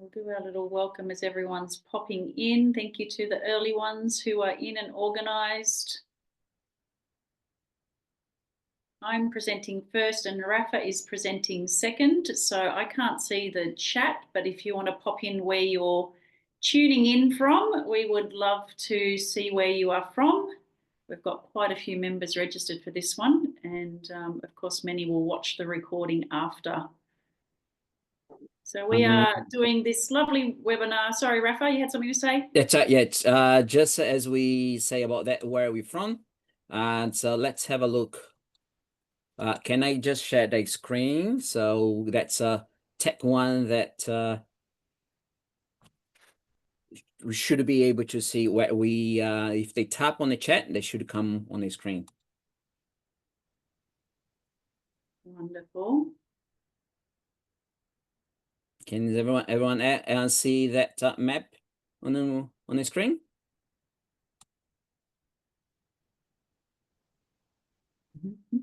We'll do our little welcome as everyone's popping in. Thank you to the early ones who are in and organised. I'm presenting first and Rafa is presenting second, so I can't see the chat, but if you want to pop in where you're tuning in from, we would love to see where you are from. We've got quite a few members registered for this one, and of course many will watch the recording after. So we are doing this lovely webinar. Sorry, Rafa, you had something to say? It's just as we say about that, where are we from? And so let's have a look. Can I just share the screen? So that's a tech one that we should be able to see where we, if they tap on the chat, they should come on the screen. Wonderful. Can everyone see that map on the screen? Mm-hmm.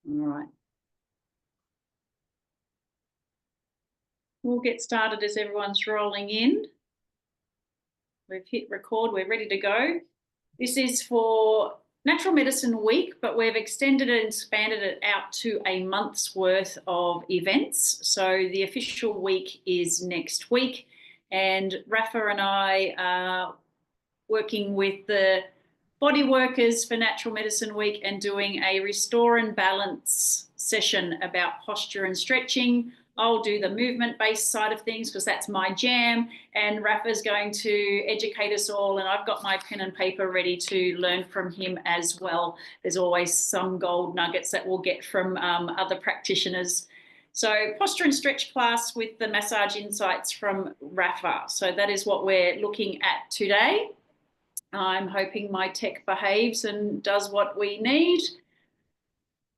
All right. We'll get started as everyone's rolling in. We've hit record, we're ready to go. This is for Natural Medicine Week, but we've extended it and expanded it out to a month's worth of events. So the official week is next week, and Rafa and I are working with the body workers for Natural Medicine Week and doing a restore and balance session about posture and stretching. I'll do the movement-based side of things because that's my jam, and Rafa's going to educate us all, and I've got my pen and paper ready to learn from him as well. There's always some gold nuggets that we'll get from other practitioners. So posture and stretch class with the massage insights from Rafa. So that is what we're looking at today. I'm hoping my tech behaves and does what we need.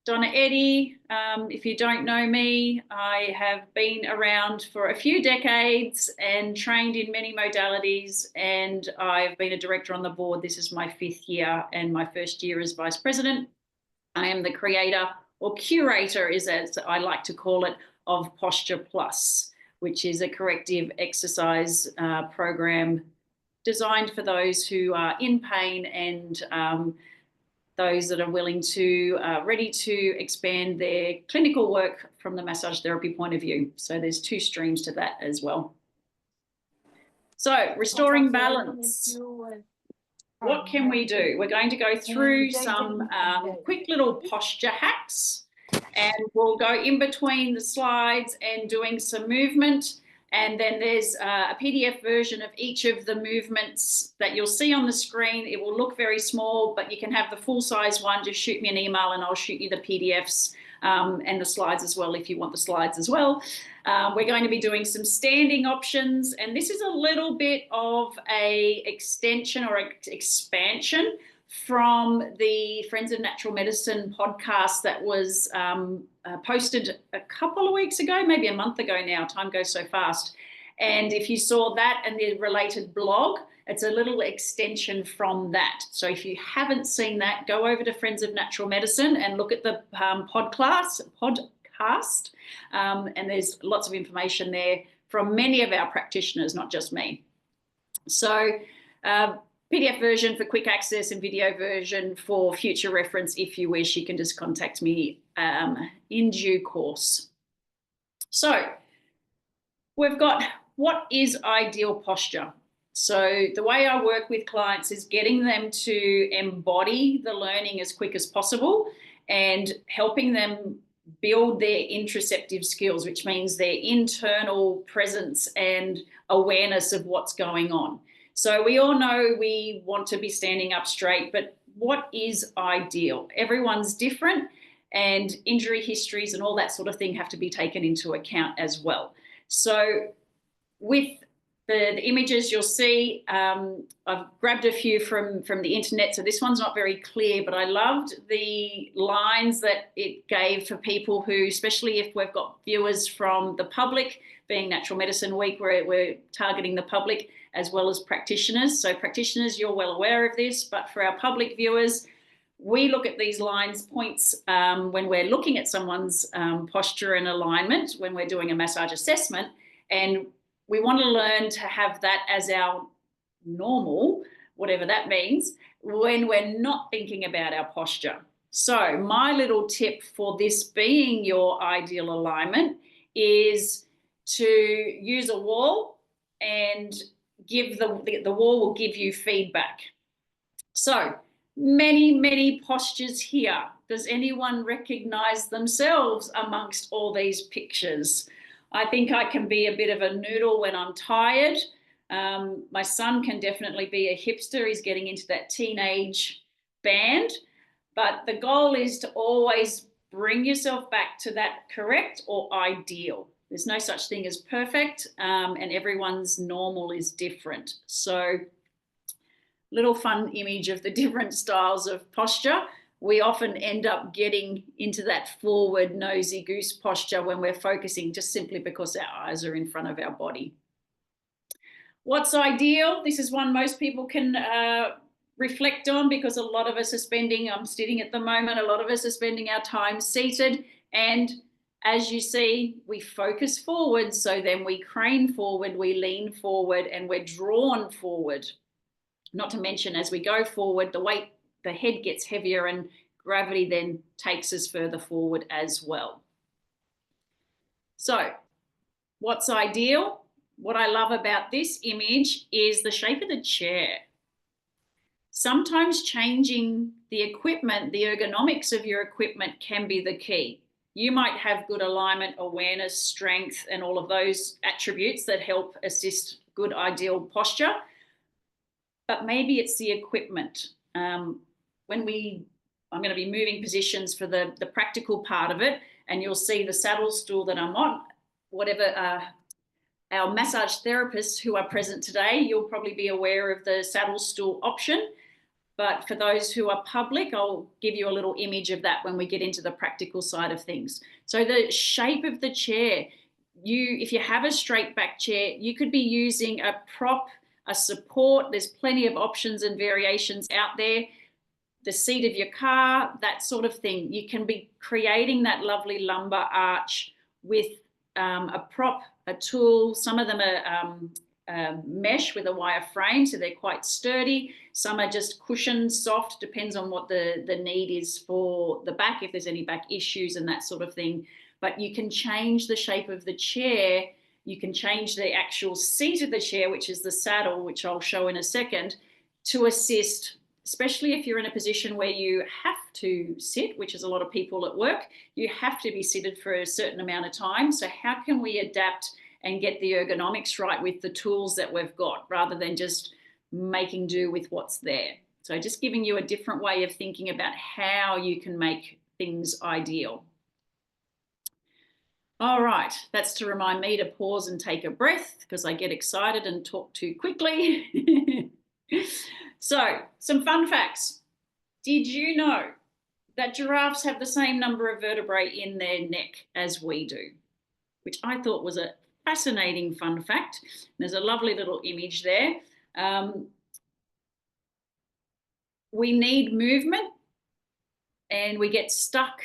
Donna Eddy, if you don't know me, I have been around for a few decades and trained in many modalities, and I've been a director on the board. This is my 5th year and my 1st year as vice president. I am the creator, or curator is as I like to call it, of Posture Plus, which is a corrective exercise program designed for those who are in pain and those that are willing to, ready to expand their clinical work from the massage therapy point of view. So there's 2 streams to that as well. So restoring balance. What can we do? We're going to go through some quick little posture hacks, and we'll go in between the slides and doing some movement. And then there's a PDF version of each of the movements that you'll see on the screen. It will look very small, but you can have the full-size one. Just shoot me an email and I'll shoot you the PDFs and the slides as well if you want the slides as well. We're going to be doing some standing options, and this is a little bit of a extension or expansion from the Friends of Natural Medicine podcast that was posted a couple of weeks ago, maybe a month ago now. Time goes so fast. And if you saw that and the related blog, it's a little extension from that. So if you haven't seen that, go over to Friends of Natural Medicine and look at the podcast. And there's lots of information there from many of our practitioners, not just me. So PDF version for quick access and video version for future reference. If you wish, you can just contact me in due course. So we've got what is ideal posture. So the way I work with clients is getting them to embody the learning as quick as possible and helping them build their interoceptive skills, which means their internal presence and awareness of what's going on. So we all know we want to be standing up straight, but what is ideal? Everyone's different, and injury histories and all that sort of thing have to be taken into account as well. So with the images you'll see, I've grabbed a few from the internet, so this one's not very clear, but I loved the lines that it gave for people who, especially if we've got viewers from the public, being Natural Medicine Week, where we're targeting the public as well as practitioners. So practitioners, you're well aware of this, but for our public viewers, we look at these lines, points, when we're looking at someone's posture and alignment, when we're doing a massage assessment, and we want to learn to have that as our normal, whatever that means, when we're not thinking about our posture. So my little tip for this being your ideal alignment is to use a wall, and give the wall will give you feedback. So many postures here. Does anyone recognize themselves amongst all these pictures? I think I can be a bit of a noodle when I'm tired. My son can definitely be a hipster. He's getting into that teenage band. But the goal is to always bring yourself back to that correct or ideal. There's no such thing as perfect, and everyone's normal is different. So little fun image of the different styles of posture. We often end up getting into that forward nosy goose posture when we're focusing, just simply because our eyes are in front of our body. What's ideal? This is one most people can reflect on, because a lot of us are spending, I'm sitting at the moment, a lot of us are spending our time seated, and as you see, we focus forward, so then we crane forward, we lean forward, and we're drawn forward. Not to mention, as we go forward, the head gets heavier, and gravity then takes us further forward as well. So what's ideal? What I love about this image is the shape of the chair. Sometimes changing the equipment, the ergonomics of your equipment, can be the key. You might have good alignment, awareness, strength, and all of those attributes that help assist good ideal posture. But maybe it's the equipment. I'm going to be moving positions for the practical part of it, and you'll see the saddle stool that I'm on. Whatever our massage therapists who are present today, you'll probably be aware of the saddle stool option. But for those who are public, I'll give you a little image of that when we get into the practical side of things. So the shape of the chair, if you have a straight back chair, you could be using a prop, a support. There's plenty of options and variations out there. The seat of your car, that sort of thing. You can be creating that lovely lumbar arch with a prop, a tool. Some of them are mesh with a wire frame, so they're quite sturdy. Some are just cushioned, soft, depends on what the need is for the back, if there's any back issues and that sort of thing. But you can change the shape of the chair. You can change the actual seat of the chair, which is the saddle, which I'll show in a second, to assist, especially if you're in a position where you have to sit, which is a lot of people at work. You have to be seated for a certain amount of time. So how can we adapt and get the ergonomics right with the tools that we've got, rather than just making do with what's there? So just giving you a different way of thinking about how you can make things ideal. All right, that's to remind me to pause and take a breath, because I get excited and talk too quickly. So, some fun facts. Did you know that giraffes have the same number of vertebrae in their neck as we do? Which I thought was a fascinating fun fact. There's a lovely little image there. We need movement, and we get stuck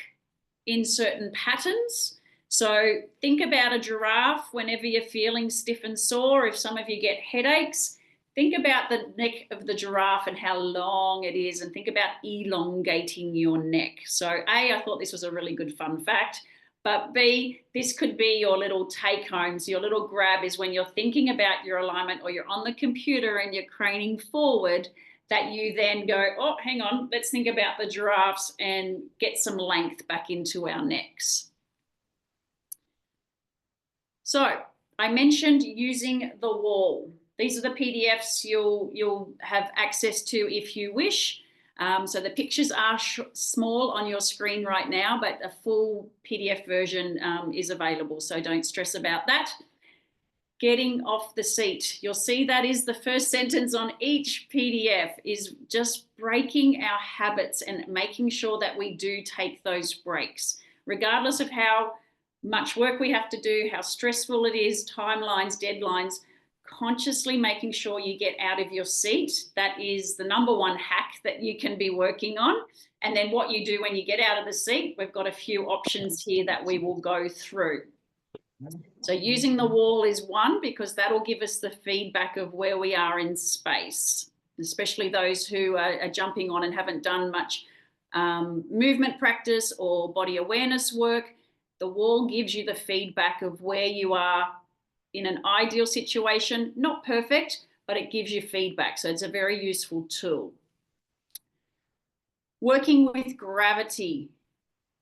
in certain patterns. So think about a giraffe whenever you're feeling stiff and sore. If some of you get headaches, think about the neck of the giraffe and how long it is, and think about elongating your neck. So A, I thought this was a really good fun fact. But B, this could be your little take home. So your little grab is when you're thinking about your alignment, or you're on the computer and you're craning forward, that you then go, oh, hang on, let's think about the giraffes and get some length back into our necks. So I mentioned using the wall. These are the PDFs you'll have access to if you wish. So the pictures are small on your screen right now, but a full PDF version is available, so don't stress about that. Getting off the seat. You'll see that is the first sentence on each PDF, is just breaking our habits and making sure that we do take those breaks. Regardless of how much work we have to do, how stressful it is, timelines, deadlines, consciously making sure you get out of your seat. That is the number one hack that you can be working on. And then what you do when you get out of the seat, we've got a few options here that we will go through. So using the wall is one, because that'll give us the feedback of where we are in space, especially those who are jumping on and haven't done much movement practice or body awareness work. The wall gives you the feedback of where you are in an ideal situation, not perfect, but it gives you feedback. So it's a very useful tool. Working with gravity.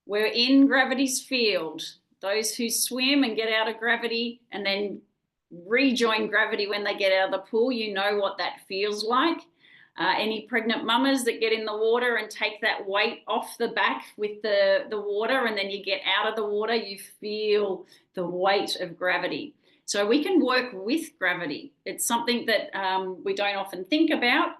We're in gravity's field. Those who swim and get out of gravity and then rejoin gravity when they get out of the pool, you know what that feels like. Any pregnant mamas that get in the water and take that weight off the back with the water, and then you get out of the water, you feel the weight of gravity. So we can work with gravity. It's something that we don't often think about.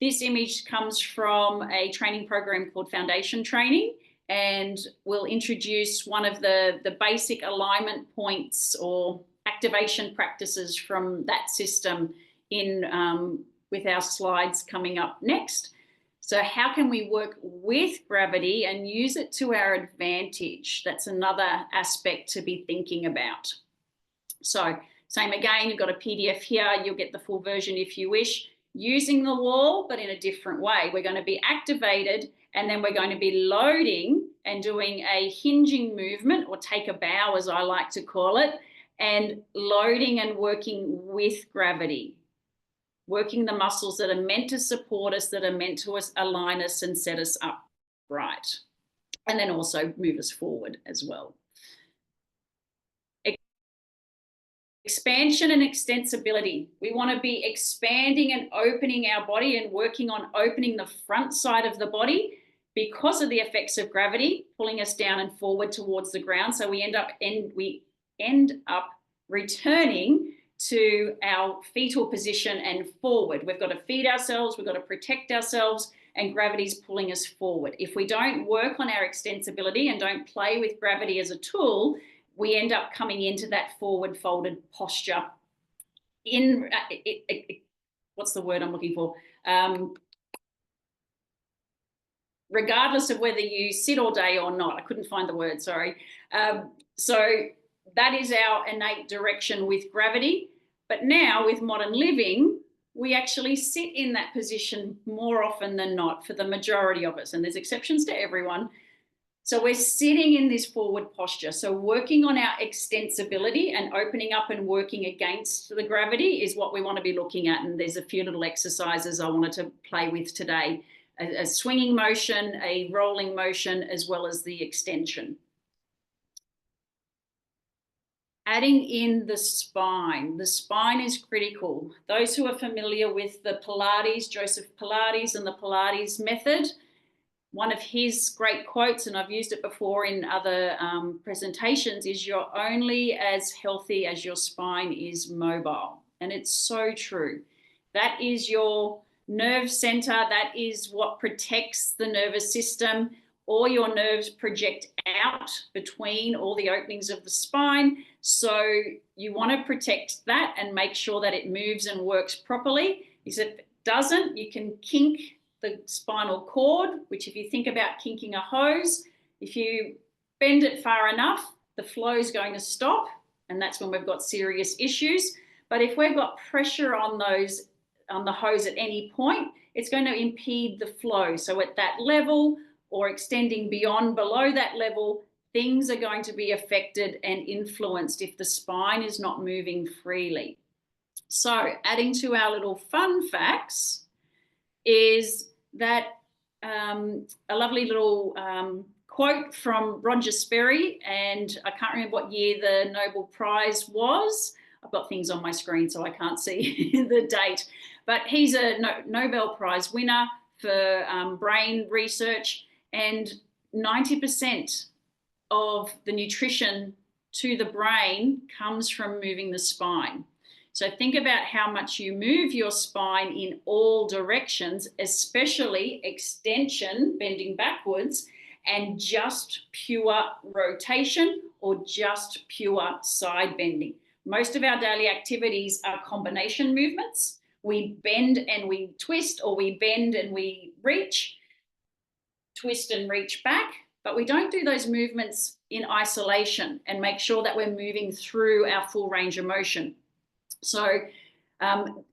This image comes from a training program called Foundation Training, and we'll introduce one of the basic alignment points or activation practices from that system in with our slides coming up next. So how can we work with gravity and use it to our advantage? That's another aspect to be thinking about. So same again, you've got a PDF here. You'll get the full version if you wish, using the wall, but in a different way. We're going to be activated, and then we're going to be loading and doing a hinging movement, or take a bow as I like to call it, and loading and working with gravity. Working the muscles that are meant to support us, that are meant to align us and set us up right. And then also move us forward as well. Expansion and extensibility. We want to be expanding and opening our body and working on opening the front side of the body because of the effects of gravity, pulling us down and forward towards the ground. So we end up returning to our fetal position and forward. We've got to feed ourselves, we've got to protect ourselves, and gravity's pulling us forward. If we don't work on our extensibility and don't play with gravity as a tool, we end up coming into that forward folded posture. What's the word I'm looking for? Regardless of whether you sit all day or not. I couldn't find the word, sorry. So that is our innate direction with gravity. But now with modern living, we actually sit in that position more often than not for the majority of us. And there's exceptions to everyone. So we're sitting in this forward posture. So working on our extensibility and opening up and working against the gravity is what we want to be looking at. And there's a few little exercises I wanted to play with today. A swinging motion, a rolling motion, as well as the extension. Adding in the spine. The spine is critical. Those who are familiar with the Pilates, Joseph Pilates and the Pilates method, one of his great quotes, and I've used it before in other presentations, is you're only as healthy as your spine is mobile. And it's so true. That is your nerve center. That is what protects the nervous system. All your nerves project out between all the openings of the spine. So you want to protect that and make sure that it moves and works properly. Because if it doesn't, you can kink the spinal cord, which if you think about kinking a hose, if you bend it far enough, the flow is going to stop. And that's when we've got serious issues. But if we've got pressure on the hose at any point, it's going to impede the flow. So at that level, or extending beyond below that level, things are going to be affected and influenced if the spine is not moving freely. So adding to our little fun facts is that a lovely little quote from Roger Sperry, and I can't remember what year the Nobel Prize was. I've got things on my screen so I can't see the date, but he's a Nobel Prize winner for brain research, and 90% of the nutrition to the brain comes from moving the spine. So think about how much you move your spine in all directions, especially extension, bending backwards, and just pure rotation or just pure side bending. Most of our daily activities are combination movements. We bend and we twist, or we bend and we reach, twist and reach back, but we don't do those movements in isolation and make sure that we're moving through our full range of motion. So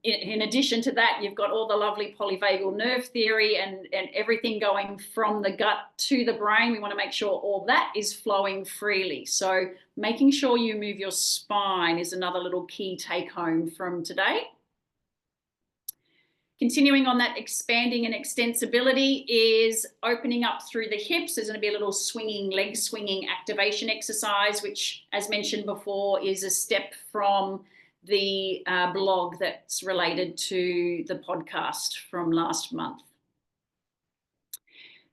in addition to that, you've got all the lovely polyvagal nerve theory and everything going from the gut to the brain. We want to make sure all that is flowing freely. So making sure you move your spine is another little key take home from today. Continuing on that expanding and extensibility is opening up through the hips. There's going to be a little swinging, leg swinging activation exercise, which, as mentioned before, is a step from the blog that's related to the podcast from last month.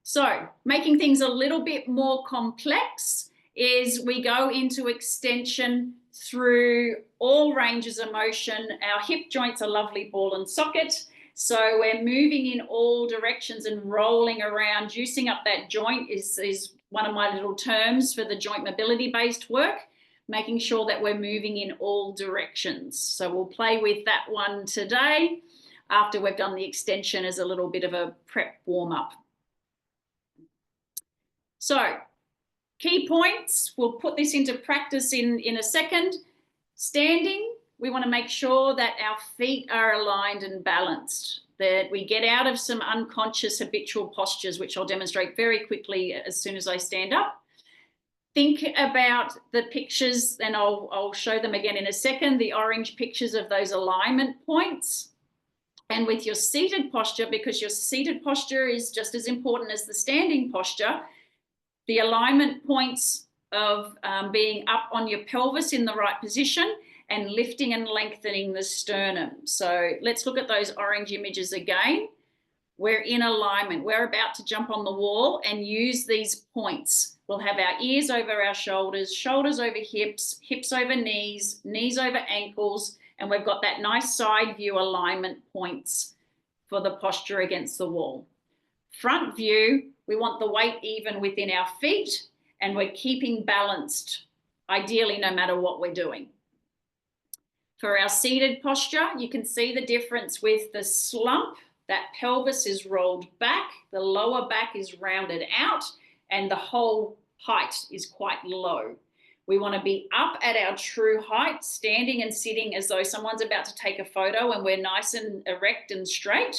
So making things a little bit more complex is we go into extension through all ranges of motion. Our hip joint's a lovely ball and socket. So we're moving in all directions and rolling around. Juicing up that joint is one of my little terms for the joint mobility based work, making sure that we're moving in all directions. So we'll play with that one today after we've done the extension as a little bit of a prep warm up. So key points, we'll put this into practice in a second. Standing, we want to make sure that our feet are aligned and balanced, that we get out of some unconscious habitual postures, which I'll demonstrate very quickly as soon as I stand up. Think about the pictures, and I'll show them again in a second, the orange pictures of those alignment points. And with your seated posture, because your seated posture is just as important as the standing posture, the alignment points of being up on your pelvis in the right position and lifting and lengthening the sternum. So let's look at those orange images again. We're in alignment. We're about to jump on the wall and use these points. We'll have our ears over our shoulders, shoulders over hips, hips over knees, knees over ankles, and we've got that nice side view alignment points for the posture against the wall. Front view, we want the weight even within our feet, and we're keeping balanced, ideally no matter what we're doing. For our seated posture, you can see the difference with the slump. That pelvis is rolled back, the lower back is rounded out, and the whole height is quite low. We want to be up at our true height, standing and sitting as though someone's about to take a photo and we're nice and erect and straight.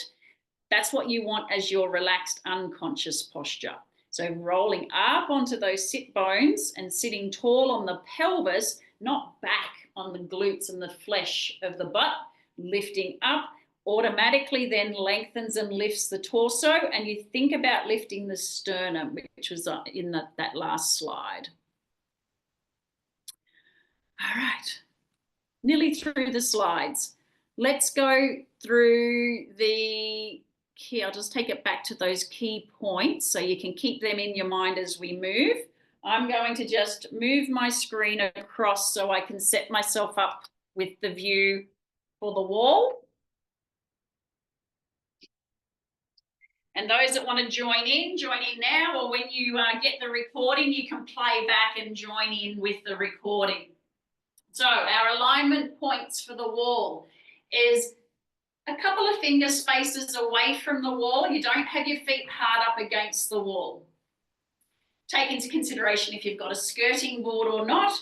That's what you want as your relaxed, unconscious posture. So rolling up onto those sit bones and sitting tall on the pelvis, not back on the glutes and the flesh of the butt, lifting up, automatically then lengthens and lifts the torso, and you think about lifting the sternum, which was in that last slide. All right, nearly through the slides. Let's go through the key. I'll just take it back to those key points so you can keep them in your mind as we move. I'm going to just move my screen across so I can set myself up with the view for the wall. And those that want to join in now, or when you get the recording, you can play back and join in with the recording. So our alignment points for the wall is a couple of finger spaces away from the wall. You don't have your feet hard up against the wall. Take into consideration if you've got a skirting board or not.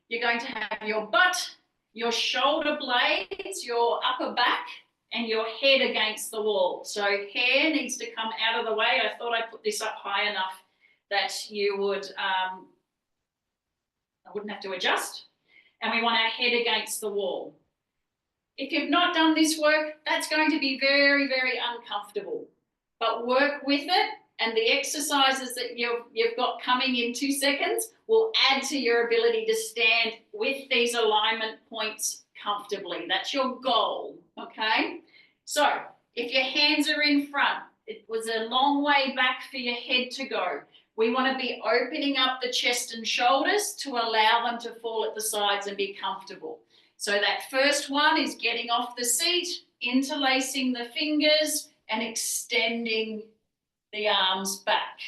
You're going to have your butt, your shoulder blades, your upper back, and your head against the wall. So hair needs to come out of the way. I thought I'd put this up high enough that you would, I wouldn't have to adjust. And we want our head against the wall. If you've not done this work, that's going to be very, very uncomfortable. But work with it, and the exercises that you've got coming in 2 seconds will add to your ability to stand with these alignment points comfortably. That's your goal, okay? So if your hands are in front, it was a long way back for your head to go. We want to be opening up the chest and shoulders to allow them to fall at the sides and be comfortable. So that first one is getting off the seat, interlacing the fingers and extending the arms back.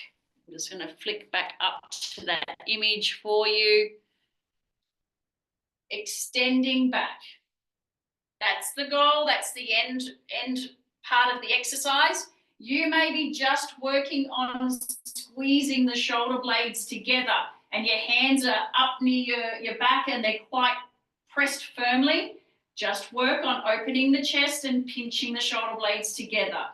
I'm just going to flick back up to that image for you. extending back. That's the goal. That's the end part of the exercise. You may be just working on squeezing the shoulder blades together and your hands are up near your back and they're quite pressed firmly. Just work on opening the chest and pinching the shoulder blades together.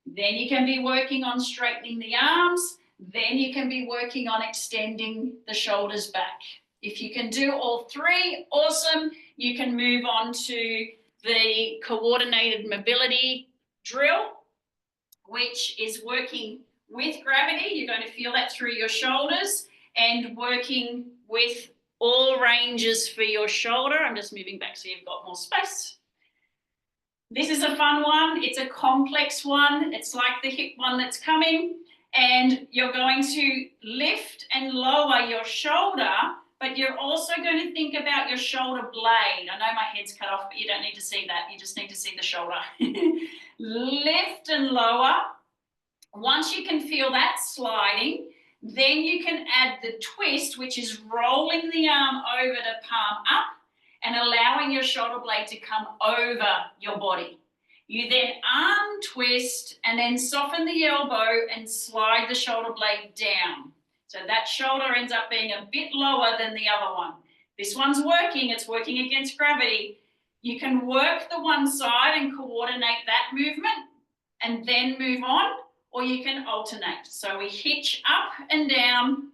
Then you can be working on straightening the arms. Then you can be working on extending the shoulders back. If you can do all three, awesome. You can move on to the coordinated mobility drill, which is working with gravity. You're going to feel that through your shoulders and working with all ranges for your shoulder. I'm just moving back so you've got more space. This is a fun one. It's a complex one. It's like the hip one that's coming, and you're going to lift and lower your shoulder, but you're also going to think about your shoulder blade. I know my head's cut off, but you don't need to see that. You just need to see the shoulder. Lift and lower. Once you can feel that sliding, then you can add the twist, which is rolling the arm over to palm up and allowing your shoulder blade to come over your body. You then arm twist and then soften the elbow and slide the shoulder blade down. So that shoulder ends up being a bit lower than the other one. This one's working, it's working against gravity. You can work the one side and coordinate that movement and then move on, or you can alternate. So we hitch up and down,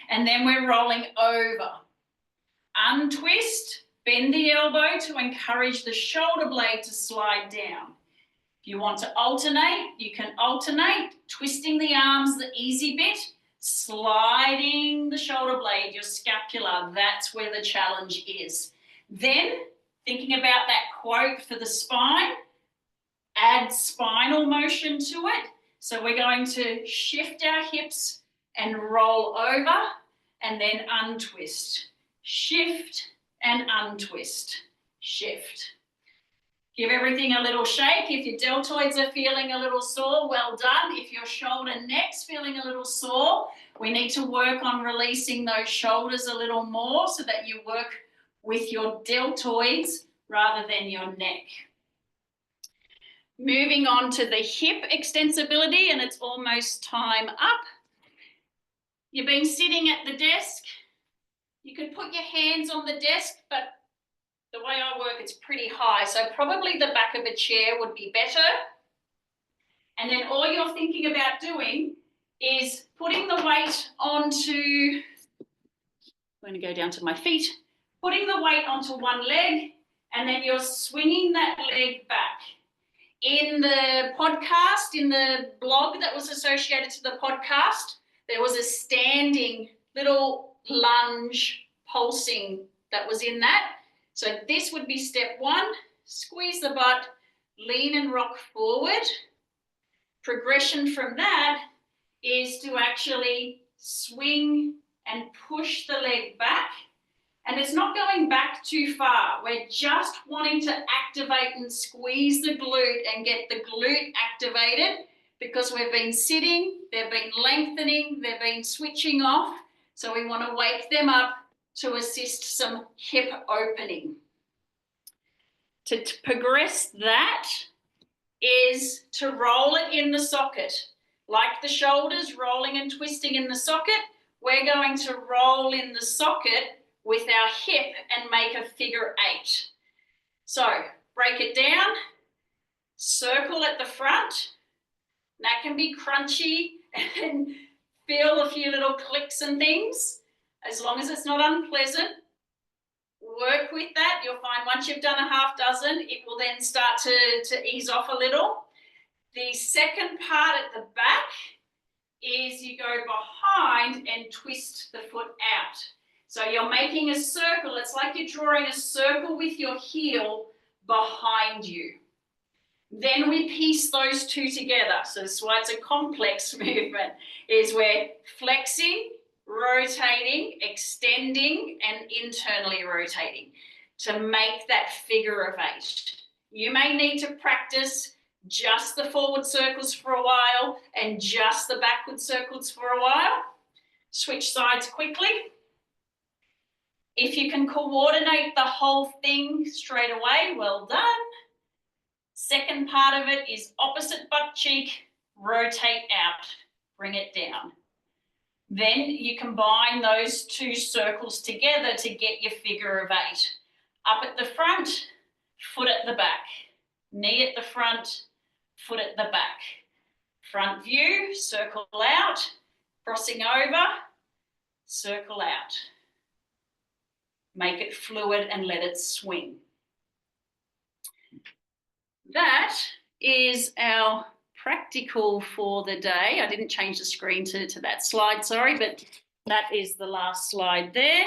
and then we're rolling over. Untwist, bend the elbow to encourage the shoulder blade to slide down. If you want to alternate, you can alternate, twisting the arms, the easy bit, sliding the shoulder blade, your scapula, that's where the challenge is. Then, thinking about that quote for the spine, add spinal motion to it. So we're going to shift our hips and roll over and then untwist. Shift and untwist. Shift. Give everything a little shake. If your deltoids are feeling a little sore, well done. If your shoulder neck's feeling a little sore, we need to work on releasing those shoulders a little more so that you work with your deltoids rather than your neck. Moving on to the hip extensibility, and it's almost time up. You've been sitting at the desk. You could put your hands on the desk, but the way I work, it's pretty high. So probably the back of a chair would be better. And then all you're thinking about doing is putting the weight onto, I'm going to go down to my feet, putting the weight onto one leg, and then you're swinging that leg back. In the podcast, in the blog that was associated to the podcast, there was a standing little lunge pulsing that was in that. So this would be step one, squeeze the butt, lean and rock forward. Progression from that is to actually swing and push the leg back. And it's not going back too far. We're just wanting to activate and squeeze the glute and get the glute activated because we've been sitting, they've been lengthening, they've been switching off. So we want to wake them up to assist some hip opening. To progress that is to roll it in the socket. Like the shoulders rolling and twisting in the socket, we're going to roll in the socket with our hip and make a figure 8. So break it down, circle at the front. That can be crunchy and feel a few little clicks and things, as long as it's not unpleasant. Work with that. You'll find once you've done a half dozen, it will then start to ease off a little. The second part at the back is you go behind and twist the foot out. So you're making a circle. It's like you're drawing a circle with your heel behind you. Then we piece those two together. So this is why it's a complex movement, is we're flexing, rotating, extending, and internally rotating to make that figure of 8. You may need to practice just the forward circles for a while and just the backward circles for a while. Switch sides quickly. If you can coordinate the whole thing straight away, well done. Second part of it is opposite butt cheek, rotate out, bring it down. Then you combine those two circles together to get your figure of 8. Up at the front, foot at the back. Knee at the front, foot at the back. Front view, circle out, crossing over, circle out. Make it fluid and let it swing. That is our practical for the day. I didn't change the screen to that slide, sorry, but that is the last slide there.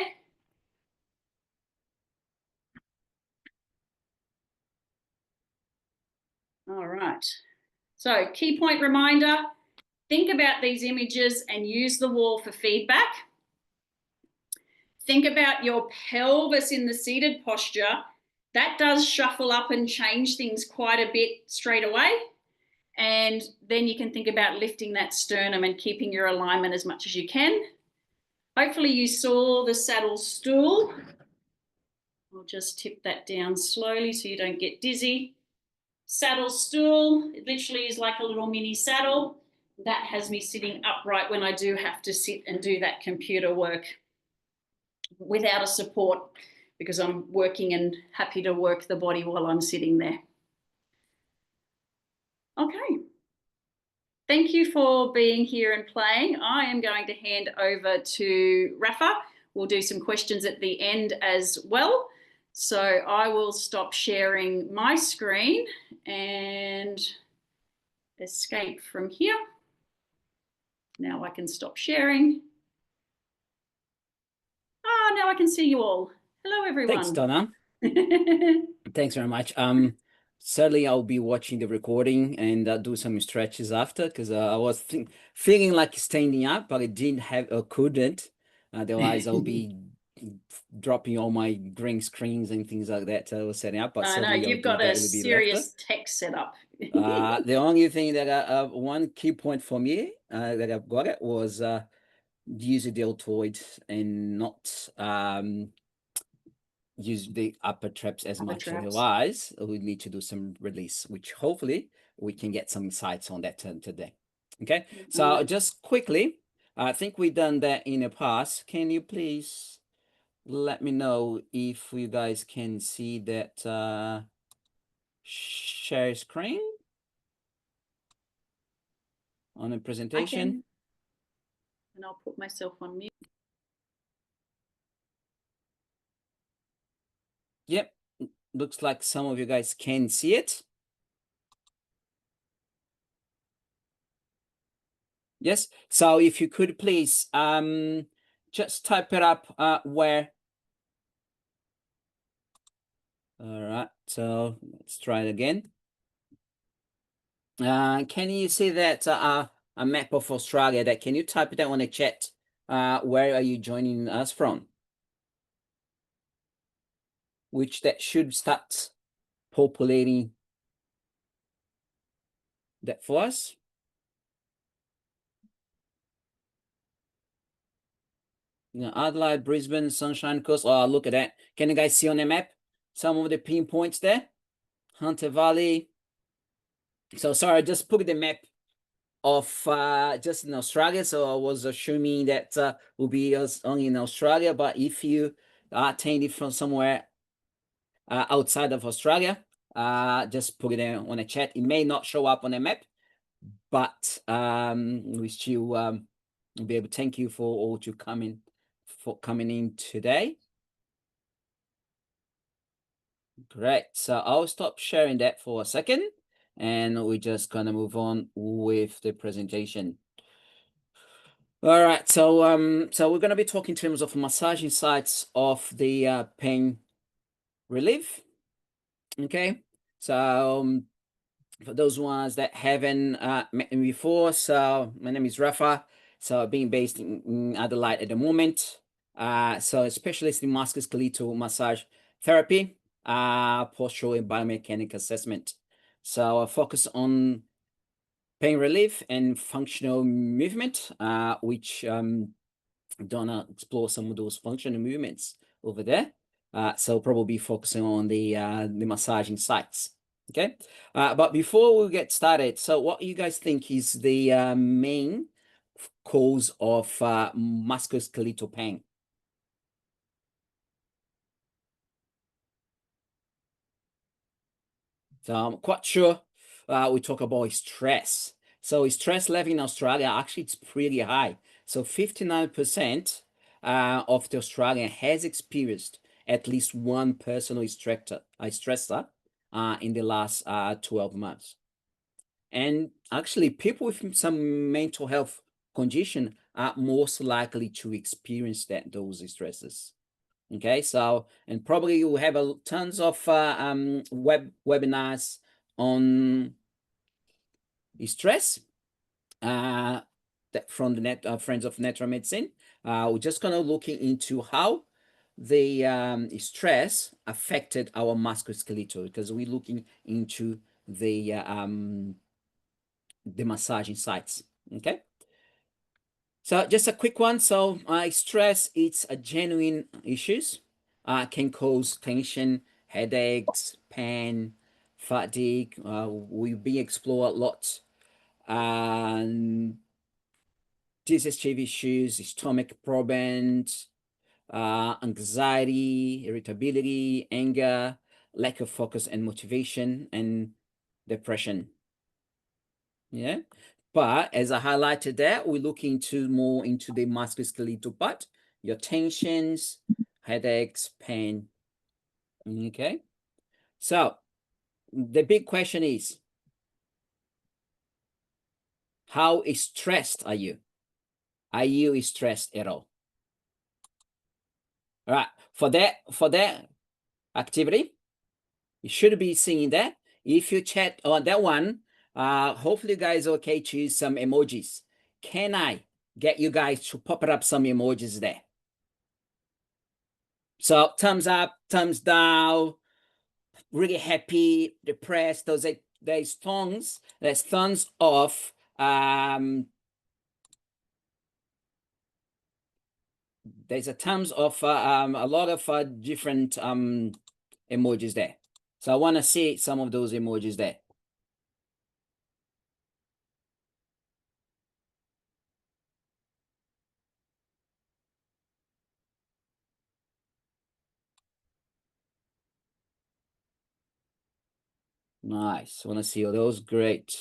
All right. So key point reminder, think about these images and use the wall for feedback. Think about your pelvis in the seated posture. That does shuffle up and change things quite a bit straight away. And then you can think about lifting that sternum and keeping your alignment as much as you can. Hopefully you saw the saddle stool. I'll just tip that down slowly so you don't get dizzy. Saddle stool, it literally is like a little mini saddle. That has me sitting upright when I do have to sit and do that computer work without a support, because I'm working and happy to work the body while I'm sitting there. Okay. Thank you for being here and playing. I am going to hand over to Rafa. We'll do some questions at the end as well. So I will stop sharing my screen and escape from here. Now I can stop sharing. Ah, now I can see you all. Hello, everyone. Thanks, Donna. Thanks very much. Certainly I'll be watching the recording and do some stretches after, because I was feeling like standing up, but I didn't have or couldn't. Otherwise, I'll be dropping all my green screens and things like that I was setting up. But I know you've got a serious tech setup. The only thing that one key point for me that I've got it was use the deltoid and not use the upper traps as much. Otherwise, we need to do some release, which hopefully we can get some insights on that today. Okay, so just quickly, I think we've done that in the past. Can you please let me know if you guys can see that share screen on the presentation? And I'll put myself on mute. Yep, looks like some of you guys can see it. Yes, so if you could please just type it up where. All right, so let's try it again. Can you see that a map of Australia? That can you type it out on the chat? Where are you joining us from? Which that should start populating that for us. Adelaide, Brisbane, Sunshine Coast. Oh, look at that. Can you guys see on the map some of the pinpoints there? Hunter Valley. So sorry, I just put the map of just in Australia. So I was assuming that will be only in Australia. But if you are attending from somewhere outside of Australia, just put it on a chat. It may not show up on the map, but we still be able to thank you for all to coming in today. Great. So I'll stop sharing that for a second, and we're just gonna move on with the presentation. All right. So so we're gonna be talking in terms of massaging sites of the pain relief. Okay. So for those ones that haven't met me before, so my name is Rafa. So being based in Adelaide at the moment. So a specialist in musculoskeletal massage therapy, postural and biomechanical assessment. So I focus on pain relief and functional movement, which Donna explore some of those functional movements over there. So probably focusing on the massaging sites. Okay, but before we get started, so what you guys think is the main cause of musculoskeletal pain? So I'm quite sure we talk about stress. So stress level in Australia, actually it's pretty high. So 59% of the Australian has experienced at least one personal stressor in the last 12 months. And actually people with some mental health condition are most likely to experience those stresses. Okay, so and probably you have tons of webinars on stress that from the Friends of Natural Medicine. We're just gonna looking into how the stress affected our musculoskeletal, because we're looking into the massaging sites. Okay. So just a quick one. So stress, it's a genuine issues. Can cause tension, headaches, pain, fatigue. We've been explored a lot. And digestive issues, stomach problems, anxiety, irritability, anger, lack of focus and motivation, and depression. Yeah. But as I highlighted there, we look into more into the musculoskeletal part, your tensions, headaches, pain. Okay. So the big question is, how stressed are you? Are you stressed at all? All right. For that activity, you should be seeing that. If you chat on that one, hopefully you guys are okay to use some emojis. Can I get you guys to pop up some emojis there? So thumbs up, thumbs down, really happy, depressed. There's tons of there's a tons of a lot of different emojis there. So I want to see some of those emojis there. Nice. Want to see all those? Great.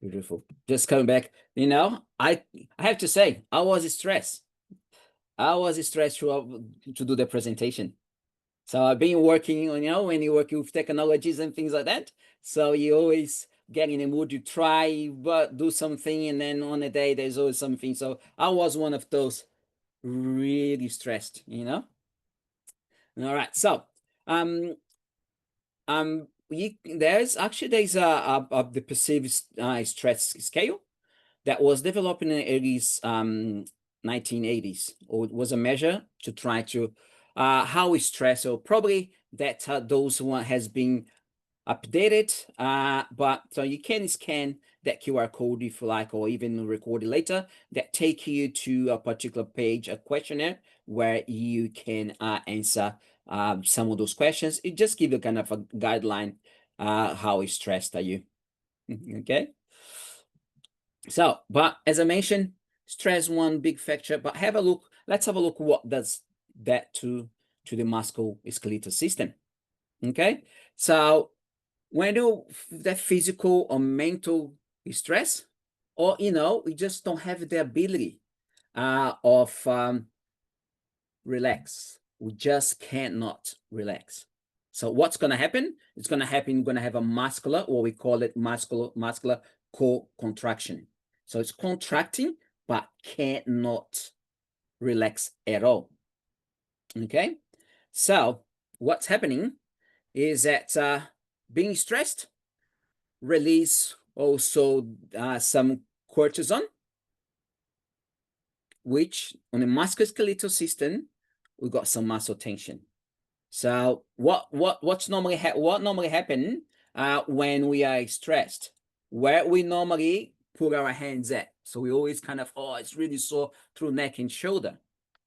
Beautiful. Just coming back. I have to say, I was stressed. I was stressed to do the presentation. So I've been working on, when you're working with technologies and things like that. So you always get in the mood to try, but do something, and then on a day there's always something. So I was one of those really stressed. All right. So there's the perceived stress scale that was developed in the early 1980s, or it was a measure to try to how is stress. So probably that those one has been updated, but so you can scan that QR code if you like, or even record it later, that take you to a particular page, a questionnaire, where you can answer some of those questions. It just gives you kind of a guideline how stressed are you. Okay. So, but as I mentioned, stress one big factor, but let's have a look what does that to the musculoskeletal system. Okay. So when you that physical or mental stress, or we just don't have the ability of relax. We just cannot relax. So what's going to happen? It's going to happen, you're going to have a muscular, or we call it muscular co-contraction. So it's contracting, but cannot relax at all. Okay. So what's happening is that being stressed release also some cortisol, which on the musculoskeletal system, we got some muscle tension. So what normally happen when we are stressed? Where we normally put our hands at? So we always kind of, oh, it's really sore through neck and shoulder.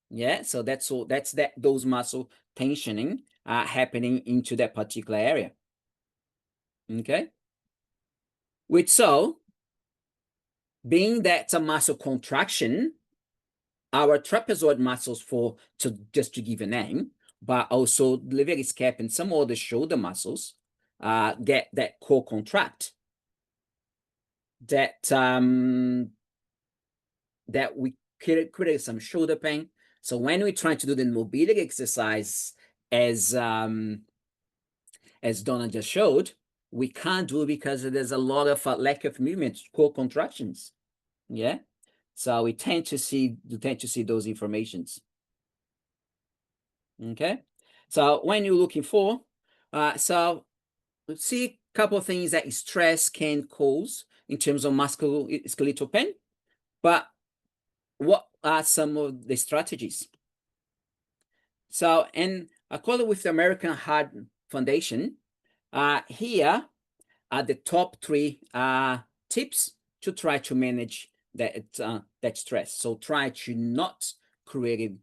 Yeah, so that's all. That's those muscle tensioning happening into that particular area. Okay. With so, being that's a muscle contraction, our trapezoid muscles just to give a name, but also the levator scap and some other shoulder muscles get that core contract. That we create some shoulder pain. So when we try to do the mobility exercise, as Donna just showed, we can't do because there's a lot of lack of movement, core contractions. Yeah, so we tend to see those informations. Okay, so when you're looking for, so let's see a couple of things that stress can cause in terms of musculoskeletal pain, but what are some of the strategies? So, and according with the American Heart Foundation, here are the top 3 tips to try to manage that stress. So try to not create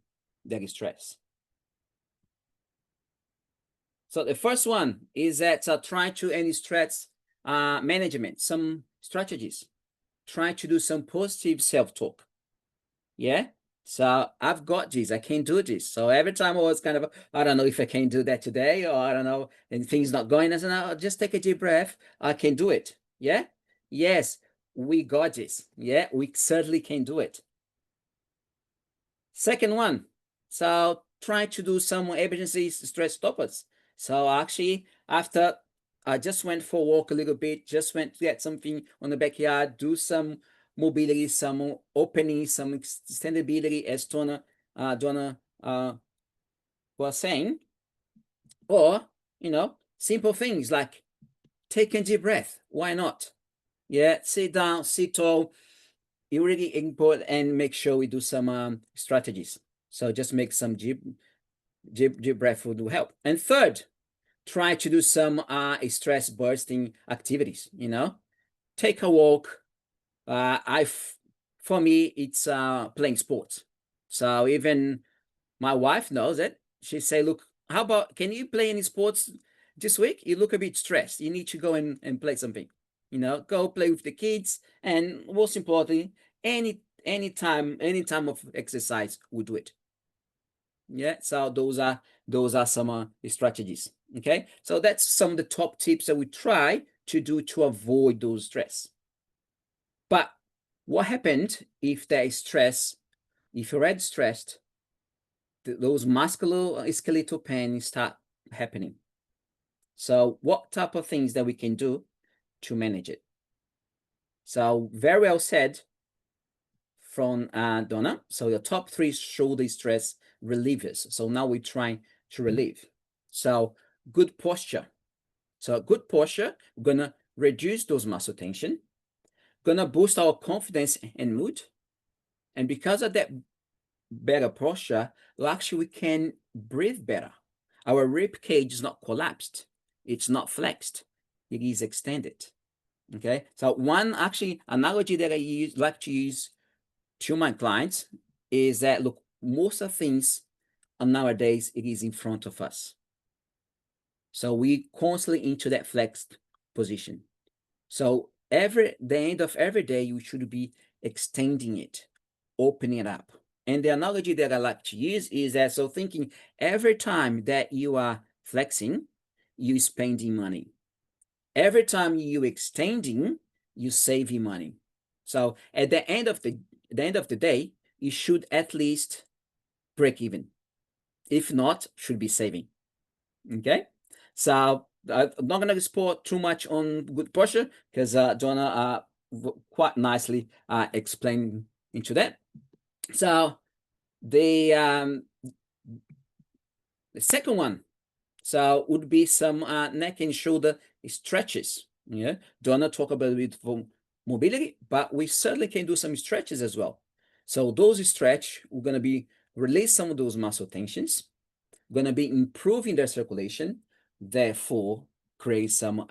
that stress. So the first one is that try to end stress management, some strategies. Try to do some positive self-talk. Yeah. So I've got this, I can do this. So every time I was kind of, I don't know if I can do that today, or I don't know, and things not going, I said, no, just take a deep breath. I can do it. Yeah. Yes, we got this. Yeah, we certainly can do it. Second one, so try to do some emergency stress stoppers. So actually, after I just went for a walk a little bit, just went to get something on the backyard, do some mobility, some opening, some extendability, as Donna was saying, or simple things like take a deep breath. Why not? Yeah, sit down, sit tall. You really important, and make sure we do some strategies. So just make some deep breath will help. And third, try to do some stress bursting activities. Take a walk. For me, it's playing sports. So even my wife knows it. She say, look, how about, can you play any sports this week? You look a bit stressed. You need to go and play something. Go play with the kids. And most importantly, any time of exercise, we do it. Yeah, so those are some strategies. Okay, so that's some of the top tips that we try to do to avoid those stress. But what happened if there is stress? If you're already stressed, those musculoskeletal pains start happening. So what type of things that we can do to manage it? So very well said from Donna. So the top 3 shoulder stress relievers. So now we're trying to relieve. So good posture. So good posture, we're gonna reduce those muscle tension, gonna boost our confidence and mood. And because of that better posture, actually we can breathe better. Our rib cage is not collapsed. It's not flexed. It is extended. Okay. So one actually analogy that I like to use to my clients is that, look, most of things nowadays, it is in front of us. So we constantly into that flexed position. So the end of every day, you should be extending it, opening it up. And the analogy that I like to use is that, so thinking every time that you are flexing, you spending money. Every time you extending, you saving money. So at the end of the day, you should at least break even. If not, should be saving. Okay, so I'm not gonna export too much on good posture because Donna quite nicely explained into that. So the second one, so would be some neck and shoulder stretches. Yeah, Donna talk about it for mobility, but we certainly can do some stretches as well. So those stretch, we're gonna be release some of those muscle tensions, gonna be improving their circulation, therefore create some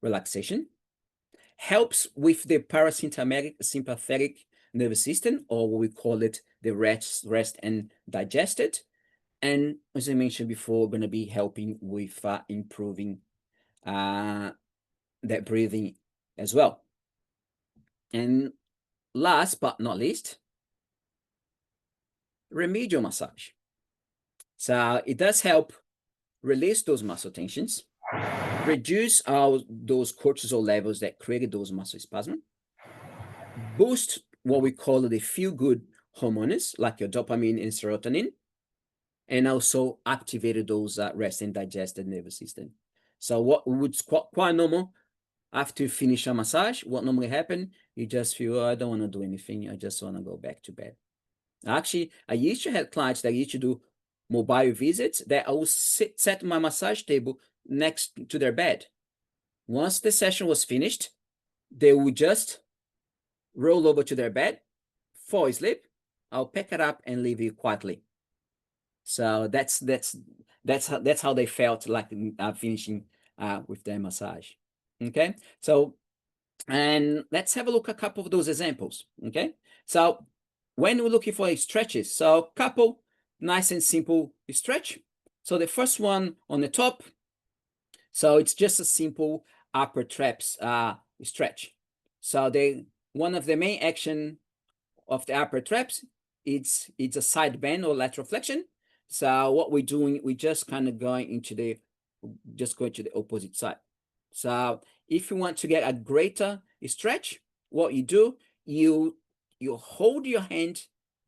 relaxation, helps with the sympathetic nervous system, or we call it the rest and digested. And as I mentioned before, going to be helping with improving that breathing as well. And last but not least, remedial massage. So it does help release those muscle tensions, reduce those cortisol levels that created those muscle spasms, boost what we call the feel-good hormones like your dopamine and serotonin, and also activated those rest and digested nervous system. So what would quite normal after you finish a massage, what normally happen, you just feel, oh, I don't want to do anything. I just want to go back to bed. Actually, I used to have clients that used to do mobile visits that I would set my massage table next to their bed. Once the session was finished, they would just roll over to their bed, fall asleep. I'll pick it up and leave it quietly. So that's how they felt like finishing with their massage. Okay, so and let's have a look at a couple of those examples. Okay, so when we're looking for stretches, so couple nice and simple stretch. So the first one on the top, so it's just a simple upper traps stretch. So one of the main action of the upper traps, it's a side bend or lateral flexion. So what we're doing, we just kind of going to the opposite side. So if you want to get a greater stretch, what you do, you hold your hand,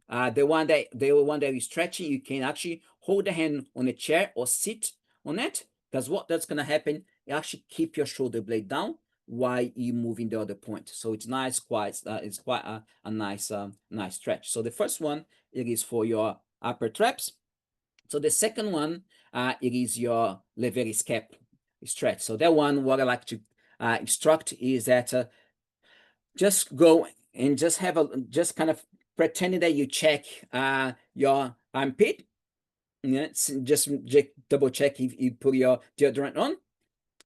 the one that is stretching, you can actually hold the hand on a chair or sit on it, because what that's going to happen, you actually keep your shoulder blade down while you moving the other point. So it's nice, it's quite a nice stretch. So the first one, it is for your upper traps. So the second one, it is your levator scap stretch. So that one, what I like to instruct is that just go and just kind of pretending that you check your armpit. Yeah, just double check if you put your deodorant on,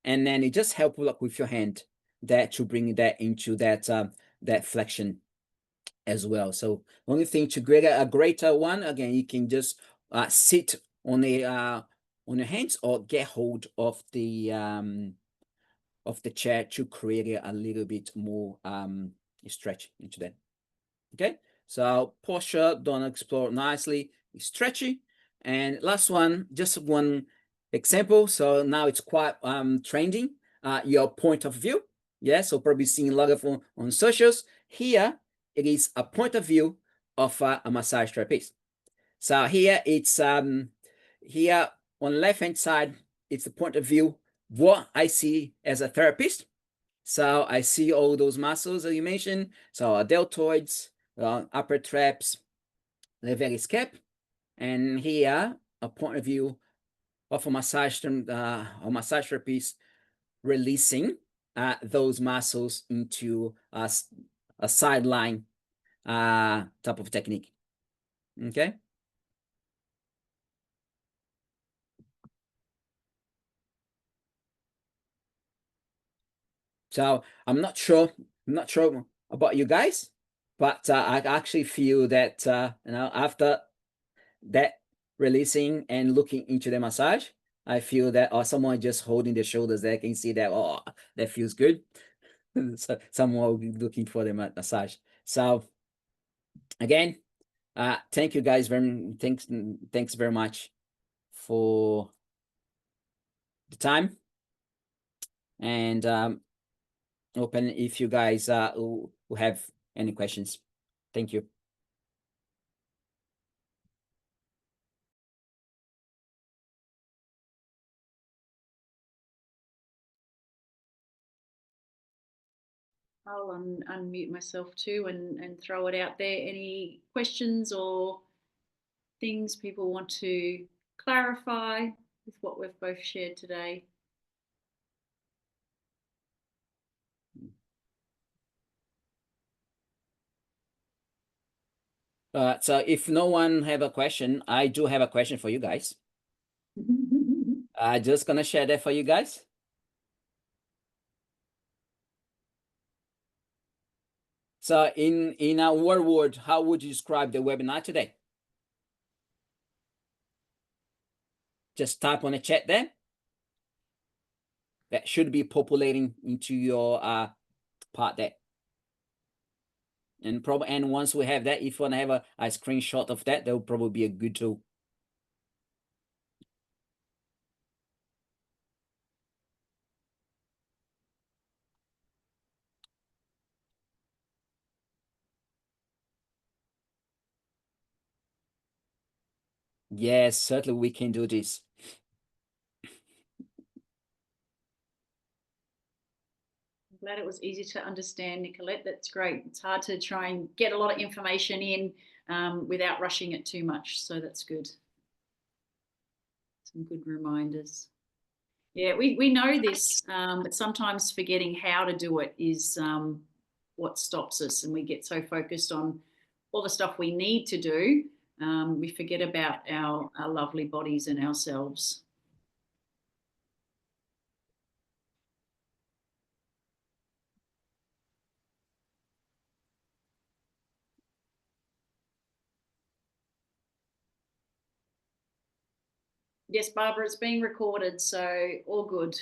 and then it just help with your hand to bring that into that flexion as well. So only thing to create a greater one, again, you can just sit on your hands or get hold of the chair to create a little bit more stretch into that. Okay, so posture, don't explore nicely, stretchy. And last one, just one example. So now it's quite trending. Your point of view. Yeah, so probably seeing a lot of on socials. Here, it is a point of view of a massage therapist. So here it's here on the left hand side, it's the point of view what I see as a therapist. So I see all those muscles that you mentioned. So deltoids, upper traps, levator scap, and here a point of view of a massage therapist releasing those muscles into a sideline type of technique. Okay. So I'm not sure about you guys, but I actually feel that after that releasing and looking into the massage, I feel that someone just holding the shoulders there can see that, oh, that feels good. So someone will be looking for the massage. So again, thank you guys thanks very much for the time, and open if you guys who have any questions. Thank you. I'll unmute myself too and throw it out there. Any questions or things people want to clarify with what we've both shared today? So if no one have a question, I do have a question for you guys. I'm just gonna share that for you guys. So in a word, how would you describe the webinar today? Just type on the chat there. That should be populating into your part there. And once we have that, if you want to have a screenshot of that, that will probably be a good tool. Yes, certainly we can do this. I'm glad it was easy to understand, Nicolette. That's great. It's hard to try and get a lot of information in without rushing it too much. So that's good. Some good reminders. Yeah, we know this, but sometimes forgetting how to do it is what stops us. And we get so focused on all the stuff we need to do, we forget about our lovely bodies and ourselves. Yes, Barbara, it's being recorded, so all good.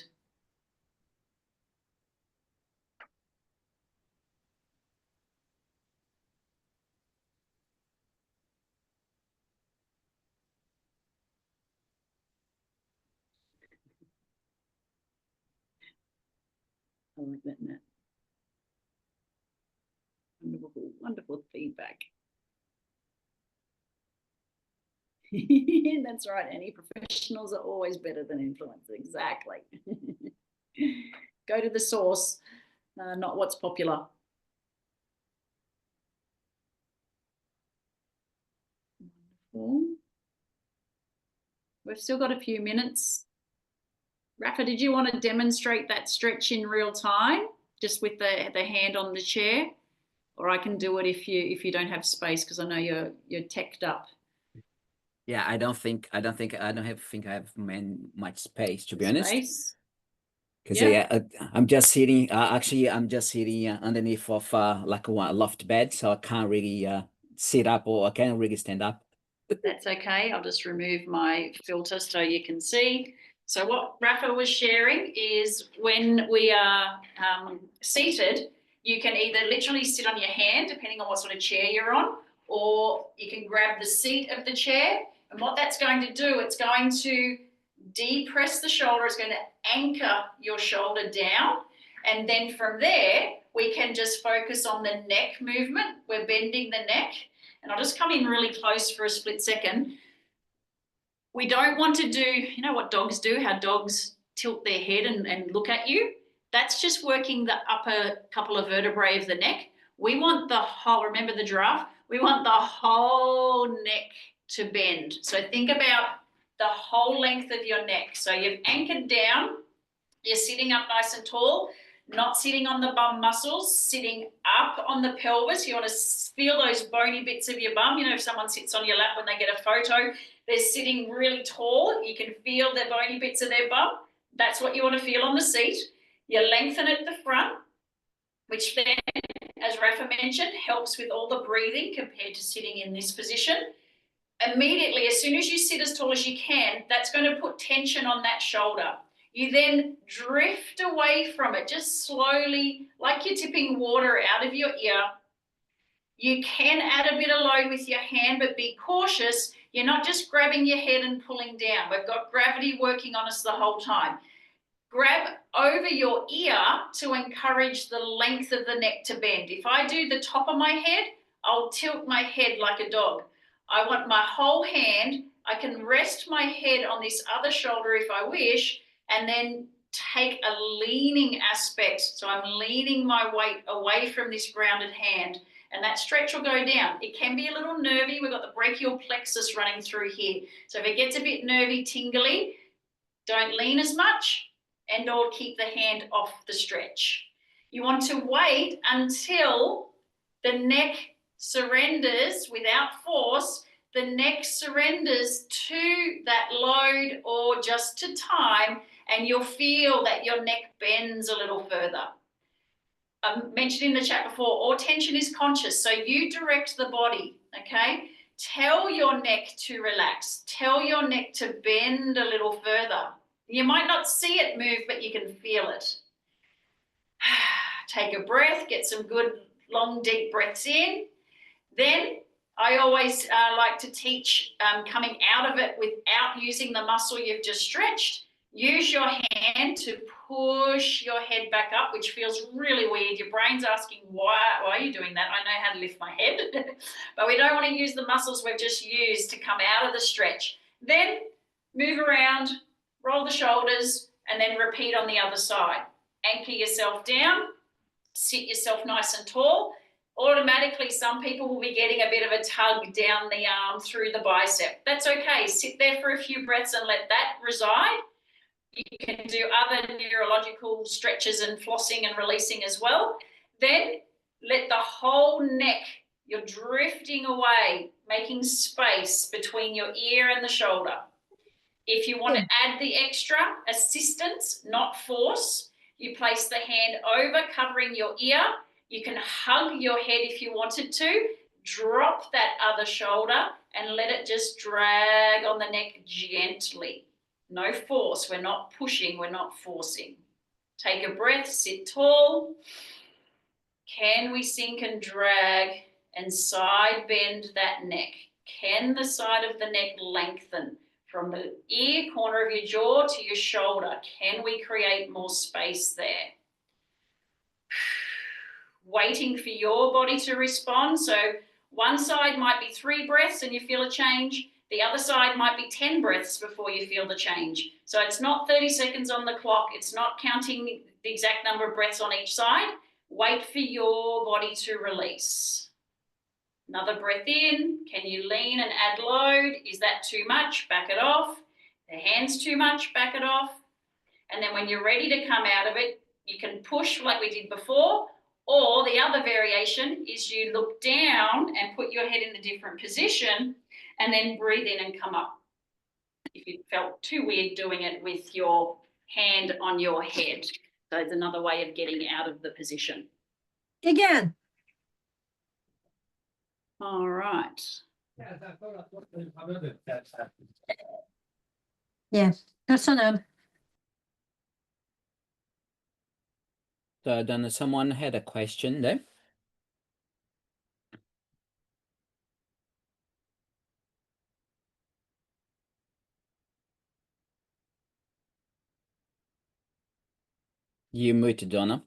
I like that, Nat. Wonderful, wonderful feedback. That's right, Annie. Professionals are always better than influencers. Exactly. Go to the source, not what's popular. Wonderful. We've still got a few minutes. Rafa, did you want to demonstrate that stretch in real time, just with the hand on the chair? Or I can do it if you don't have space, because I know you're teched up. Yeah, I don't think I have much space, to be honest. Because yeah, I'm just sitting. Actually, I'm just sitting underneath of like a loft bed, so I can't really sit up, or I can't really stand up. That's okay. I'll just remove my filter so you can see. So what Rafa was sharing is when we are seated, you can either literally sit on your hand, depending on what sort of chair you're on, or you can grab the seat of the chair. And what that's going to do, it's going to depress the shoulder. It's going to anchor your shoulder down. And then from there, we can just focus on the neck movement. We're bending the neck. And I'll just come in really close for a split second. We don't want to do, you know what dogs do, how dogs tilt their head and look at you? That's just working the upper couple of vertebrae of the neck. We want the whole, remember the giraffe? We want the whole neck to bend. So think about the whole length of your neck. So you've anchored down, you're sitting up nice and tall, not sitting on the bum muscles, sitting up on the pelvis. You want to feel those bony bits of your bum. You know, if someone sits on your lap when they get a photo, they're sitting really tall. You can feel the bony bits of their bum. That's what you want to feel on the seat. You lengthen at the front, which then, as Rafa mentioned, helps with all the breathing compared to sitting in this position. Immediately, as soon as you sit as tall as you can, that's going to put tension on that shoulder. You then drift away from it, just slowly, like you're tipping water out of your ear. You can add a bit of load with your hand, but be cautious. You're not just grabbing your head and pulling down. We've got gravity working on us the whole time. Grab over your ear to encourage the length of the neck to bend. If I do the top of my head, I'll tilt my head like a dog. I want my whole hand. I can rest my head on this other shoulder if I wish, and then take a leaning aspect. So I'm leaning my weight away from this grounded hand, and that stretch will go down. It can be a little nervy. We've got the brachial plexus running through here. So if it gets a bit nervy, tingly, don't lean as much, and or keep the hand off the stretch. You want to wait until the neck surrenders without force. The neck surrenders to that load or just to time, and you'll feel that your neck bends a little further. mentioned in the chat before, all tension is conscious. So you direct the body, okay? Tell your neck to relax. Tell your neck to bend a little further. You might not see it move, but you can feel it. Take a breath, get some good long deep breaths in. Then I always like to teach coming out of it without using the muscle you've just stretched. Use your hand to push your head back up, which feels really weird. Your brain's asking, why are you doing that? I know how to lift my head, but we don't want to use the muscles we've just used to come out of the stretch. Then move around, roll the shoulders, and then repeat on the other side. Anchor yourself down, sit yourself nice and tall. Automatically, some people will be getting a bit of a tug down the arm through the bicep. That's okay. Sit there for a few breaths and let that reside. You can do other neurological stretches and flossing and releasing as well. Then let the whole neck, you're drifting away, making space between your ear and the shoulder. If you want to add the extra assistance, not force, you place the hand over covering your ear. You can hug your head if you wanted to, drop that other shoulder and let it just drag on the neck gently. No force, we're not pushing, we're not forcing. Take a breath, sit tall. Can we sink and drag and side bend that neck? Can the side of the neck lengthen from the ear corner of your jaw to your shoulder? Can we create more space there? Waiting for your body to respond. So one side might be 3 breaths and you feel a change. The other side might be 10 breaths before you feel the change. So it's not 30 seconds on the clock. It's not counting the exact number of breaths on each side. Wait for your body to release. Another breath in. Can you lean and add load? Is that too much? Back it off. The hand's too much? Back it off. And then when you're ready to come out of it, you can push like we did before, or the other variation is you look down and put your head in a different position and then breathe in and come up. If you felt too weird doing it with your hand on your head. So it's another way of getting out of the position. Again. All right. Yeah, personal. So then someone had a question there. You muted, Donna.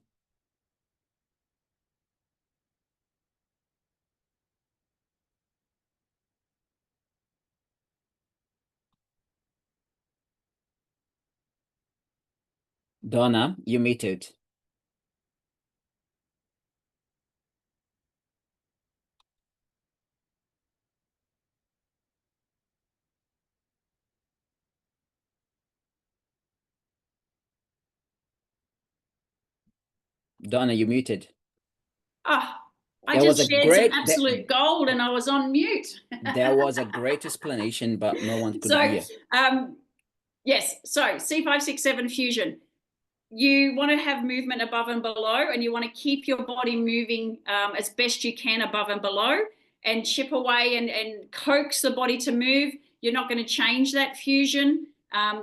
Donna, you muted. Donna, you muted. Ah, I There was just a shared great- some absolute gold and I was on mute. There was a great explanation, but no one could hear. Yes, so C567 fusion. You want to have movement above and below, and you want to keep your body moving as best you can above and below, and chip away and coax the body to move. You're not going to change that fusion.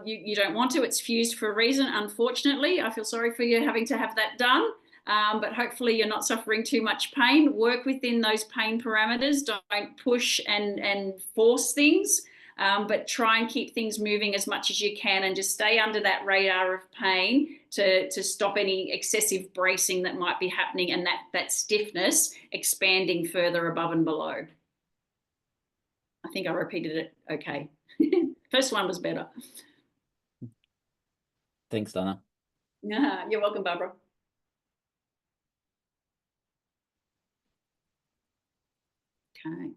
You don't want to. It's fused for a reason, unfortunately. I feel sorry for you having to have that done. But hopefully you're not suffering too much pain. Work within those pain parameters. Don't push and force things, but try and keep things moving as much as you can and just stay under that radar of pain to stop any excessive bracing that might be happening and that stiffness expanding further above and below. I think I repeated it okay. First one was better. Thanks, Donna. Yeah, you're welcome, Barbara. Okay.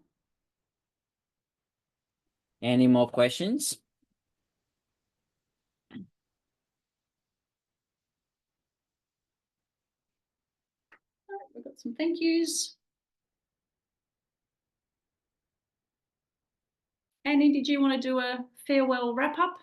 Any more questions? We've got some thank yous. Annie, did you want to do a farewell wrap up?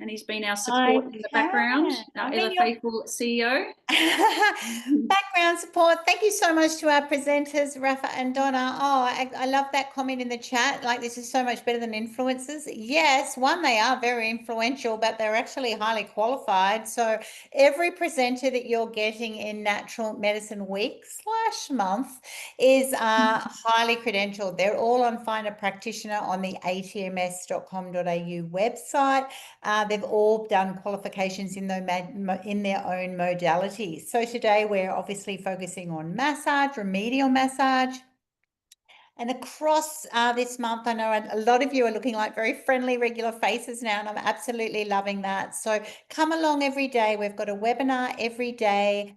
And he's been our support in the background, our ever faithful CEO. Background support. Thank you so much to our presenters, Rafa and Donna. Oh, I love that comment in the chat. Like, this is so much better than influencers. Yes, one, they are very influential, but they're actually highly qualified. So every presenter that you're getting in Natural Medicine Week / month is highly credentialed. They're all on Find a Practitioner on the atms.com.au website. They've all done qualifications in their own modalities. So today we're obviously focusing on massage, remedial massage. And across this month, I know a lot of you are looking like very friendly, regular faces now, and I'm absolutely loving that. So come along every day. We've got a webinar every day,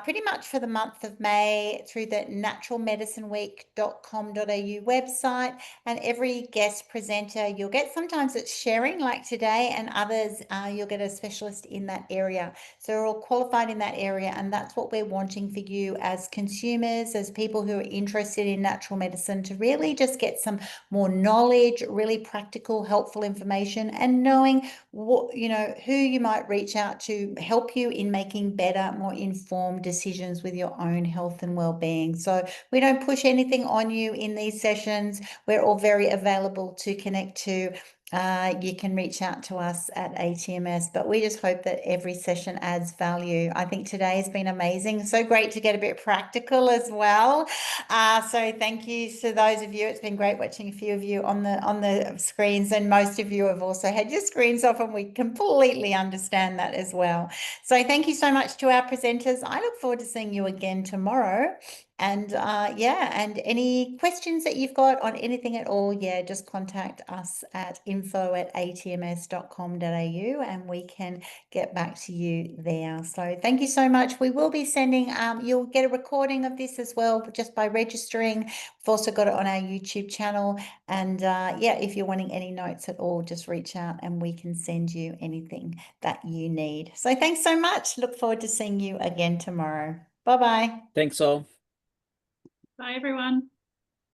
pretty much for the month of May through the naturalmedicineweek.com.au website. And every guest presenter, you'll get, sometimes it's sharing like today, and others you'll get a specialist in that area. So we're all qualified in that area, and that's what we're wanting for you as consumers, as people who are interested in natural medicine, to really just get some more knowledge, really practical, helpful information, and knowing what, you know, who you might reach out to help you in making better, more informed decisions with your own health and well-being. So we don't push anything on you in these sessions. We're all very available to connect to. You can reach out to us at ATMS, but we just hope that every session adds value. I think today has been amazing. So great to get a bit practical as well. So thank you to those of you. It's been great watching a few of you on the screens, and most of you have also had your screens off, and we completely understand that as well. So thank you so much to our presenters. I look forward to seeing you again tomorrow. And yeah, and any questions that you've got on anything at all, yeah, just contact us at info@atms.com.au and we can get back to you there. So thank you so much. We will be sending, you'll get a recording of this as well just by registering. We've also got it on our YouTube channel. And yeah, if you're wanting any notes at all, just reach out and we can send you anything that you need. So thanks so much. Look forward to seeing you again tomorrow. Bye-bye. Thanks all. Bye, everyone.